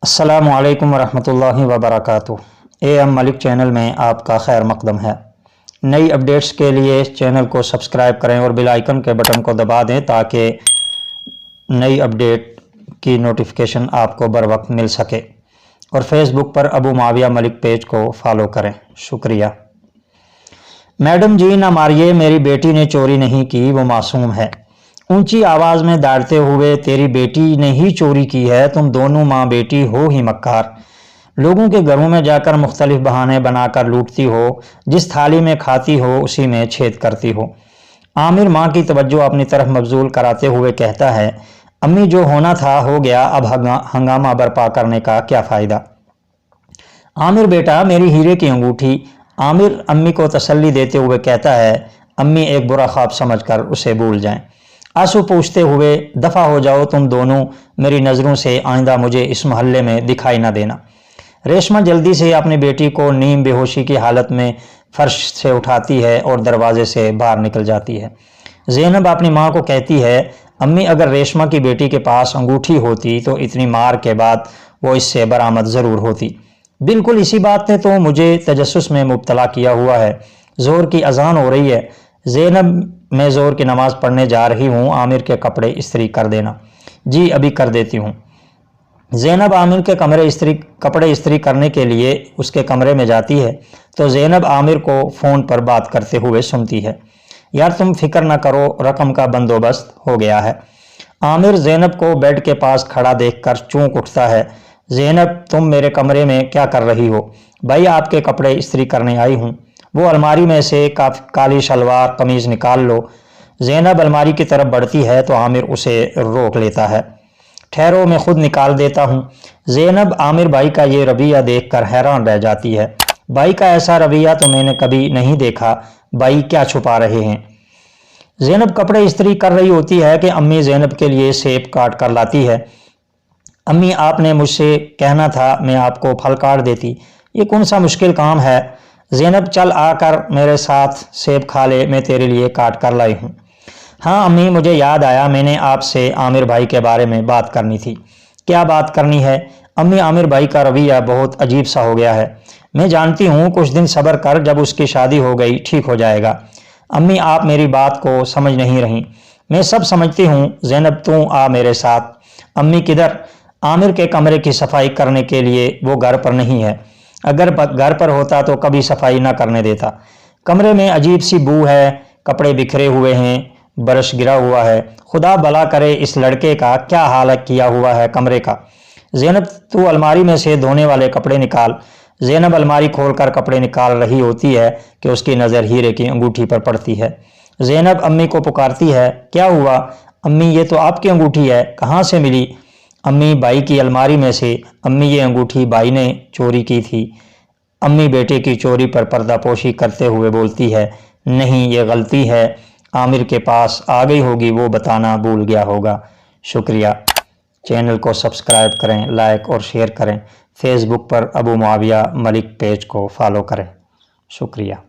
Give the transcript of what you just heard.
अस्सलामु अलैकुम वरहमतुल्लाहि वबरकातुहू। AM मलिक चैनल में आपका खैर मकदम है। नई अपडेट्स के लिए इस चैनल को सब्सक्राइब करें और बेल आइकन के बटन को दबा दें ताकि नई अपडेट की नोटिफिकेशन आपको बर वक्त मिल सके। और फेसबुक पर अबू माविया मलिक पेज को फॉलो करें। शुक्रिया। मैडम जी ना मारिए, मेरी बेटी ने चोरी नहीं की, वो मासूम है। ऊंची आवाज़ में डांटते हुए, तेरी बेटी ने ही चोरी की है, तुम दोनों माँ बेटी हो ही मक्कार। लोगों के घरों में जाकर मुख्तलिफ बहाने बनाकर लूटती हो, जिस थाली में खाती हो उसी में छेद करती हो। आमिर माँ की तवज्जो अपनी तरफ मबजूल कराते हुए कहता है, अम्मी जो होना था हो गया, अब हंगामा बर्पा करने का क्या फ़ायदा। आमिर बेटा मेरी हीरे की अंगूठी। आमिर अम्मी को तसल्ली देते हुए कहता है, अम्मी एक बुरा ख्वाब समझकर उसे भूल जाएं। आंसू पूछते हुए, दफ़ा हो जाओ तुम दोनों मेरी नज़रों से, आइंदा मुझे इस मोहल्ले में दिखाई ना देना। रेशमा जल्दी से अपनी बेटी को नीम बेहोशी की हालत में फर्श से उठाती है और दरवाजे से बाहर निकल जाती है। ज़ैनब अपनी माँ को कहती है, अम्मी अगर रेशमा की बेटी के पास अंगूठी होती तो इतनी मार के बाद वो इससे बरामद ज़रूर होती। बिल्कुल इसी बात ने तो मुझे तजस्सुस में मुब्तला किया हुआ है। ज़ोर की अजान हो रही है। ज़ैनब मैं ज़ोर की नमाज़ पढ़ने जा रही हूँ, आमिर के कपड़े इस्त्री कर देना। जी अभी कर देती हूँ। ज़ैनब आमिर के कपड़े इस्त्री करने के लिए उसके कमरे में जाती है तो ज़ैनब आमिर को फ़ोन पर बात करते हुए सुनती है, यार तुम फिक्र न करो, रकम का बंदोबस्त हो गया है। आमिर ज़ैनब को बेड के पास खड़ा देखकर चौंक उठता है। ज़ैनब तुम मेरे कमरे में क्या कर रही हो? भाई आपके कपड़े इस्त्री करने आई हूँ। वो अलमारी में से काली शलवार कमीज़ निकाल लो। ज़ैनब अलमारी की तरफ बढ़ती है तो आमिर उसे रोक लेता है। ठहरो मैं खुद निकाल देता हूँ। ज़ैनब आमिर भाई का ये रवैया देखकर हैरान रह जाती है। भाई का ऐसा रवैया तो मैंने कभी नहीं देखा। भाई क्या छुपा रहे हैं? ज़ैनब कपड़े इस्त्री कर रही होती है कि अम्मी ज़ैनब के लिए सेब काट कर लाती है। अम्मी आपने मुझसे कहना था, मैं आपको फल काट देती, ये कौन सा मुश्किल काम है। ज़ैनब चल आकर मेरे साथ सेब खा ले, मैं तेरे लिए काट कर लाई हूँ। हाँ अम्मी मुझे याद आया, मैंने आपसे आमिर भाई के बारे में बात करनी थी। क्या बात करनी है? अम्मी आमिर भाई का रवैया बहुत अजीब सा हो गया है। मैं जानती हूँ, कुछ दिन सब्र कर, जब उसकी शादी हो गई ठीक हो जाएगा। अम्मी आप मेरी बात को समझ नहीं रही। मैं सब समझती हूँ। ज़ैनब तू आ मेरे साथ। अम्मी किधर? आमिर के कमरे की सफाई करने के लिए, वो घर पर नहीं है। अगर घर पर होता तो कभी सफाई ना करने देता। कमरे में अजीब सी बू है, कपड़े बिखरे हुए हैं, ब्रश गिरा हुआ है। खुदा भला करे इस लड़के का क्या हाल किया हुआ है कमरे का। ज़ैनब तू अलमारी में से धोने वाले कपड़े निकाल। ज़ैनब अलमारी खोलकर कपड़े निकाल रही होती है कि उसकी नज़र हीरे की अंगूठी पर पड़ती है। ज़ैनब अम्मी को पुकारती है, क्या हुआ? अम्मी ये तो आपकी अंगूठी है, कहाँ से मिली? अम्मी भाई की अलमारी में से। अम्मी ये अंगूठी भाई ने चोरी की थी। अम्मी बेटे की चोरी पर पर्दापोशी करते हुए बोलती है, नहीं ये गलती है, आमिर के पास आ गई होगी, वो बताना भूल गया होगा। शुक्रिया। चैनल को सब्सक्राइब करें, लाइक और शेयर करें। फेसबुक पर अबू माविया मलिक पेज को फॉलो करें। शुक्रिया।